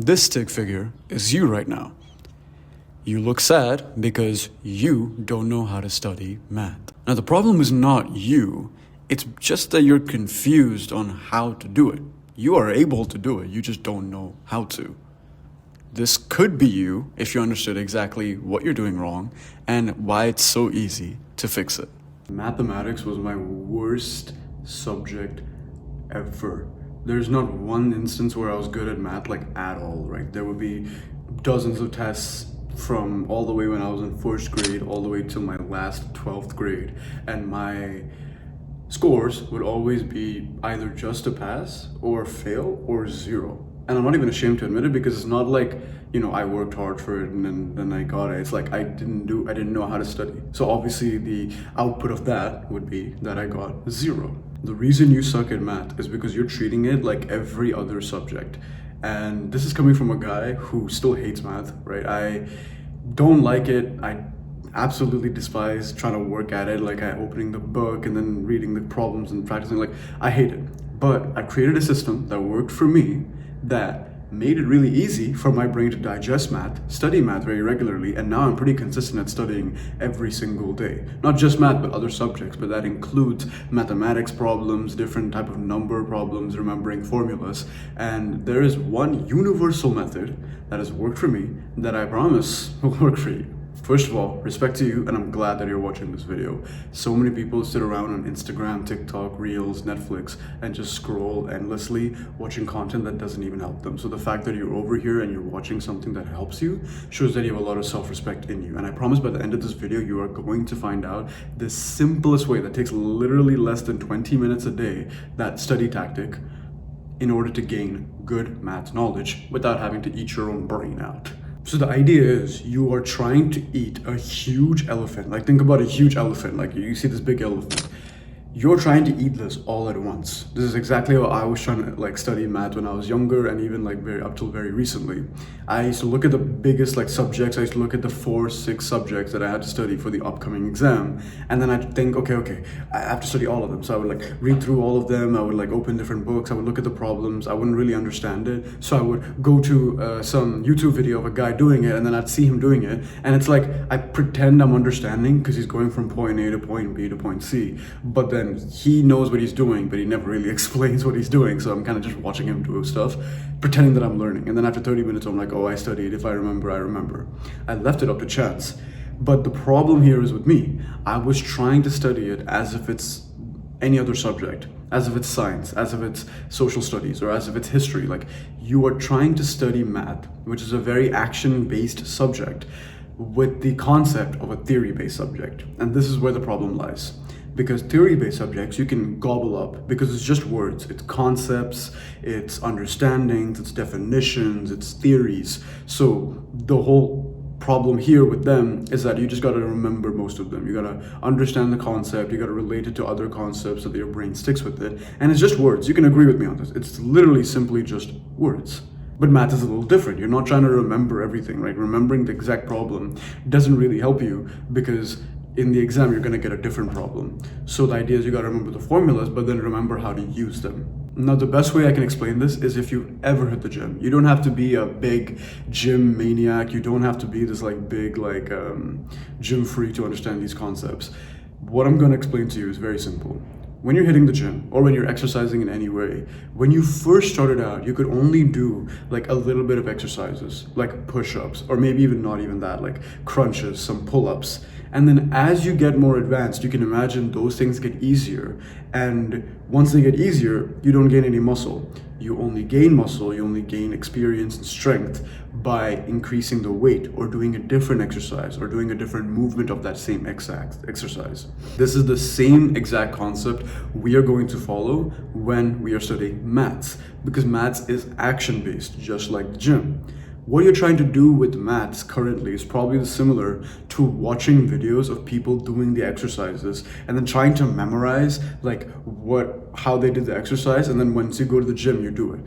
This stick figure is you right now. You look sad because you don't know how to study math. Now, the problem is not you, it's just that you're confused on how to do it. You are able to do it, you just don't know how to. This could be you if you understood exactly what you're doing wrong and why it's so easy to fix it. Mathematics was my worst subject ever. There's not one instance where I was good at math, like at all, right? There would be dozens of tests from all the way when I was in first grade all the way till my last 12th grade, and my scores would always be either just a pass or fail or zero. And I'm not even ashamed to admit it, because it's not like, I worked hard for it and then I got it. It's like I didn't know how to study. So obviously the output of that would be that I got zero. The reason you suck at math is because you're treating it like every other subject. And this is coming from a guy who still hates math, right? I don't like it. I absolutely despise trying to work at it, like opening the book and then reading the problems and practicing. Like, I hate it. But I created a system that worked for me, that made it really easy for my brain to digest math, study math very regularly, and now I'm pretty consistent at studying every single day. Not just math, but other subjects, but that includes mathematics problems, different type of number problems, remembering formulas. And there is one universal method that has worked for me that I promise will work for you. First of all, respect to you, and I'm glad that you're watching this video. So many people sit around on Instagram, TikTok, Reels, Netflix, and just scroll endlessly, watching content that doesn't even help them. So the fact that you're over here and you're watching something that helps you shows that you have a lot of self-respect in you. And I promise by the end of this video, you are going to find out the simplest way that takes literally less than 20 minutes a day, that study tactic, in order to gain good math knowledge without having to eat your own brain out. So the idea is, you are trying to eat a huge elephant. Like, think about a huge elephant. Like, you see this big elephant. You're trying to eat this all at once. This is exactly how I was trying to study math when I was younger, and even up till very recently. I used to look at the biggest subjects. I used to look at the 4-6 subjects that I had to study for the upcoming exam, and then I'd think, okay, I have to study all of them. So I would read through all of them. I would open different books. I would look at the problems. I wouldn't really understand it, so I would go to some YouTube video of a guy doing it, and then I'd see him doing it, and it's like I pretend I'm understanding because he's going from point A to point B to point C, but then he knows what he's doing, but he never really explains what he's doing. So I'm kind of just watching him do stuff, pretending that I'm learning. And then after 30 minutes, I'm like, oh, I studied. If I remember, I remember. I left it up to chance. But the problem here is with me. I was trying to study it as if it's any other subject, as if it's science, as if it's social studies, or as if it's history. Like, you are trying to study math, which is a very action-based subject, with the concept of a theory-based subject. And this is where the problem lies. Because theory-based subjects you can gobble up, because it's just words, it's concepts, it's understandings, it's definitions, it's theories. So the whole problem here with them is that you just got to remember most of them. You got to understand the concept, you got to relate it to other concepts so that your brain sticks with it. And it's just words. You can agree with me on this. It's literally simply just words. But math is a little different. You're not trying to remember everything, right? Remembering the exact problem doesn't really help you, because in the exam you're going to get a different problem. So the idea is, you got to remember the formulas, but then remember how to use them. Now, the best way I can explain this is if you've ever hit the gym. You don't have to be a big gym maniac. You don't have to be this big gym freak to understand these concepts. What I'm going to explain to you is very simple. When you're hitting the gym, or when you're exercising in any way, when you first started out, you could only do a little bit of exercises, like push-ups, or maybe even not even that, like crunches, some pull-ups. And then as you get more advanced, you can imagine those things get easier. And once they get easier, you don't gain any muscle. You only gain muscle, you only gain experience and strength by increasing the weight, or doing a different exercise, or doing a different movement of that same exact exercise. This is the same exact concept we are going to follow when we are studying maths, because maths is action-based, just like the gym. What you're trying to do with maths currently is probably similar to watching videos of people doing the exercises and then trying to memorize how they did the exercise, and then once you go to the gym, you do it.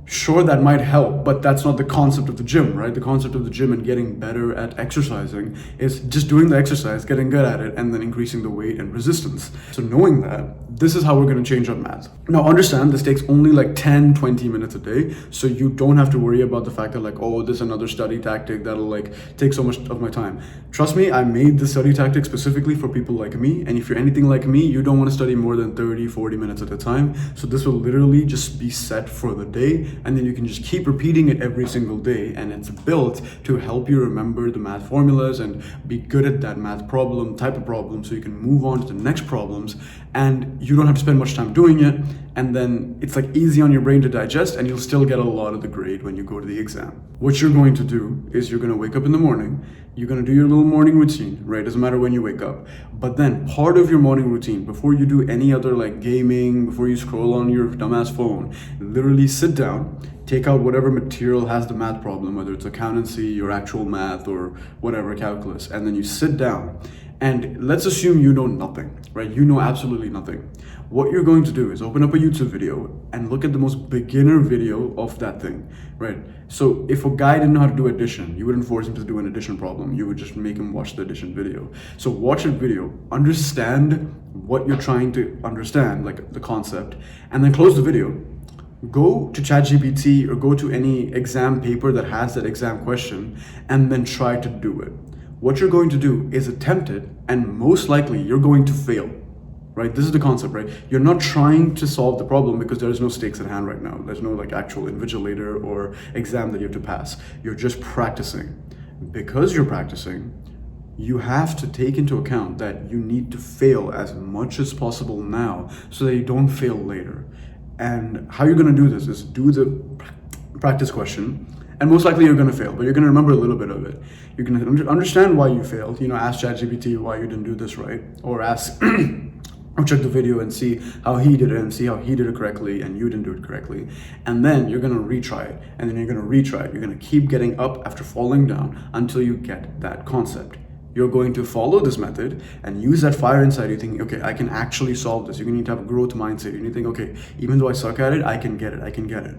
Sure, that might help, but that's not the concept of the gym, right? The concept of the gym and getting better at exercising is just doing the exercise, getting good at it, and then increasing the weight and resistance. So knowing that, this is how we're going to change up math. Now understand, this takes only like 10-20 minutes a day, so you don't have to worry about the fact that like, oh, there's another study tactic that'll like take so much of my time. Trust me, I made the study tactic specifically for people like me, and if you're anything like me, you don't want to study more than 30-40 minutes at a time. So this will literally just be set for the day, and then you can just keep repeating it every single day, and it's built to help you remember the math formulas and be good at that math problem type of problem, so you can move on to the next problems and you don't have to spend much time doing it, and then it's like easy on your brain to digest, and you'll still get a lot of the grade when you go to the exam. What you're going to do is you're going to wake up in the morning, you're going to do your little morning routine, right? Doesn't matter when you wake up, but then part of your morning routine, before you do any other like gaming, before you scroll on your dumbass phone, literally sit down, take out whatever material has the math problem, whether it's accountancy or actual math or whatever, calculus, and then you sit down. And let's assume you know nothing, right? You know absolutely nothing. What you're going to do is open up a YouTube video and look at the most beginner video of that thing, right? So if a guy didn't know how to do addition, you wouldn't force him to do an addition problem. You would just make him watch the addition video. So watch a video, understand what you're trying to understand, like the concept, and then close the video. Go to ChatGPT or go to any exam paper that has that exam question and then try to do it. What you're going to do is attempt it, and most likely you're going to fail, right? This is the concept, right? You're not trying to solve the problem because there is no stakes at hand right now. There's no like actual invigilator or exam that you have to pass. You're just practicing. Because you're practicing, you have to take into account that you need to fail as much as possible now so that you don't fail later. And how you're going to do this is do the practice question, and most likely you're going to fail, but you're going to remember a little bit of it. You're going to understand why you failed. You know, ask ChatGPT why you didn't do this right, or ask or check the video and see how he did it and see how he did it correctly and you didn't do it correctly. And then you're going to retry it, and then you're going to retry it. You're going to keep getting up after falling down until you get that concept. You're going to follow this method and use that fire inside you, thinking, okay, I can actually solve this. You need to have a growth mindset. You need to think, okay, even though I suck at it, I can get it.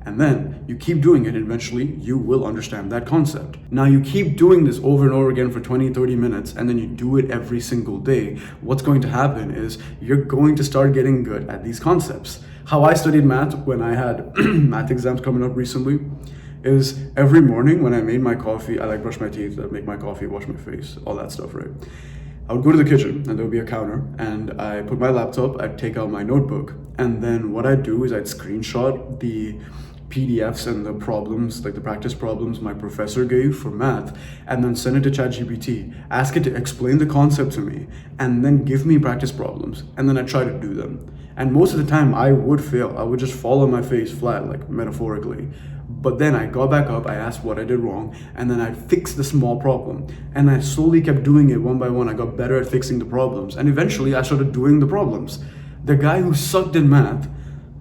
And then you keep doing it, and eventually you will understand that concept. Now you keep doing this over and over again for 20-30 minutes, and then you do it every single day. What's going to happen is you're going to start getting good at these concepts. How I studied math when I had math exams coming up recently is every morning when I made my coffee, I like brush my teeth, I make my coffee, wash my face, all that stuff, right? I would go to the kitchen and there would be a counter, and I put my laptop, I'd take out my notebook, and then what I'd do is I'd screenshot the PDFs and the problems, like the practice problems my professor gave for math, and then send it to ChatGPT, ask it to explain the concept to me, and then give me practice problems, and then I try to do them. And most of the time I would fail. I would just fall on my face flat, like metaphorically. But then I got back up, I asked what I did wrong, and then I fixed the small problem. And I slowly kept doing it one by one. I got better at fixing the problems, and eventually I started doing the problems. The guy who sucked in math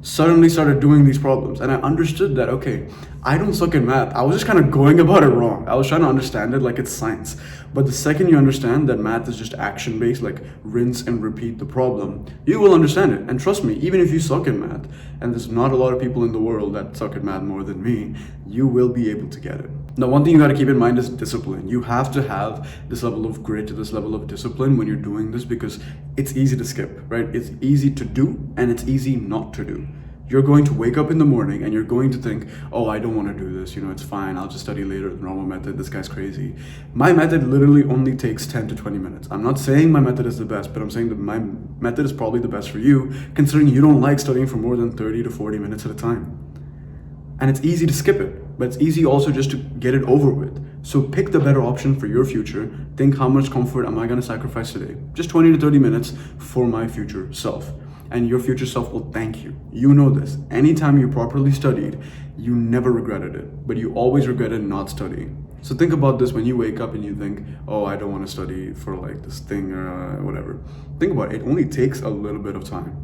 suddenly started doing these problems, and I understood that, okay, I don't suck in math. I was just kind of going about it wrong. I was trying to understand it like it's science. But the second you understand that math is just action-based, like rinse and repeat the problem, you will understand it. And trust me, even if you suck in math, and there's not a lot of people in the world that suck at math more than me, you will be able to get it. Now, one thing you got to keep in mind is discipline. You have to have this level of grit, this level of discipline when you're doing this, because it's easy to skip, right? It's easy to do, and it's easy not to do. You're going to wake up in the morning and you're going to think, oh, I don't want to do this, it's fine, I'll just study later, the normal method, this guy's crazy. My method literally only takes 10 to 20 minutes. I'm not saying my method is the best, but I'm saying that my method is probably the best for you, considering you don't like studying for more than 30 to 40 minutes at a time. And it's easy to skip it, but it's easy also just to get it over with. So pick the better option for your future. Think, how much comfort am I going to sacrifice today? Just 20 to 30 minutes for my future self. And your future self will thank you. You know this. Anytime you properly studied, you never regretted it, but you always regretted not studying. So think about this when you wake up and you think, oh, I don't want to study for like this thing or whatever. Think about it. It only takes a little bit of time.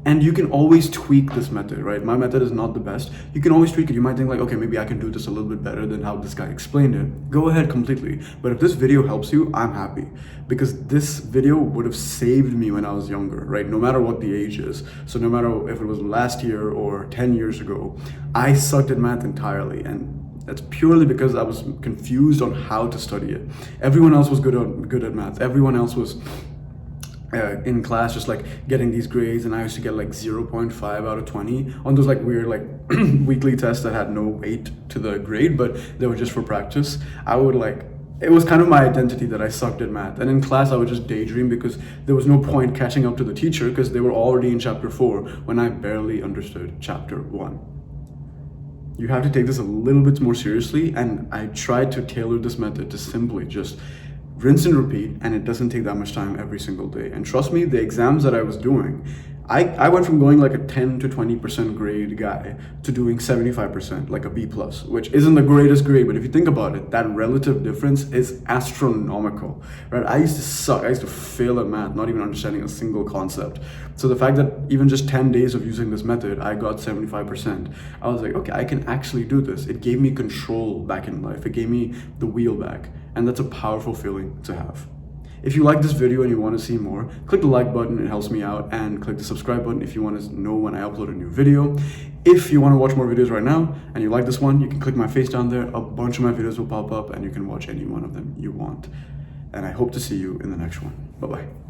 And you can always tweak this method, right? My method is not the best. You can always tweak it. You might think like, okay, maybe I can do this a little bit better than how this guy explained it. Go ahead completely. But if this video helps you, I'm happy, because this video would have saved me when I was younger, right? No matter what the age is. So no matter if it was last year or 10 years ago, I sucked at math entirely. And that's purely because I was confused on how to study it. Everyone else was good at math. Everyone else was in class just like getting these grades, and I used to get like 0.5 out of 20 on those like weird like weekly tests that had no weight to the grade, but they were just for practice. I would like, it was kind of my identity that I sucked at math, and in class I would just daydream because there was no point catching up to the teacher because they were already in chapter 4 when I barely understood chapter 1. You have to take this a little bit more seriously, and I tried to tailor this method to simply just rinse and repeat, and it doesn't take that much time every single day. And trust me, the exams that I was doing, I went from going like a 10 to 20% grade guy to doing 75%, like a B plus, which isn't the greatest grade, but if you think about it, that relative difference is astronomical, right? I used to suck. I used to fail at math, not even understanding a single concept. So the fact that even just 10 days of using this method, I got 75%, I was like, okay, I can actually do this. It gave me control back in life. It gave me the wheel back. And that's a powerful feeling to have. If you like this video and you want to see more, click the like button, it helps me out, and click the subscribe button if you want to know when I upload a new video. If you want to watch more videos right now and you like this one, you can click my face down there. A bunch of my videos will pop up and you can watch any one of them you want. And I hope to see you in the next one. Bye-bye.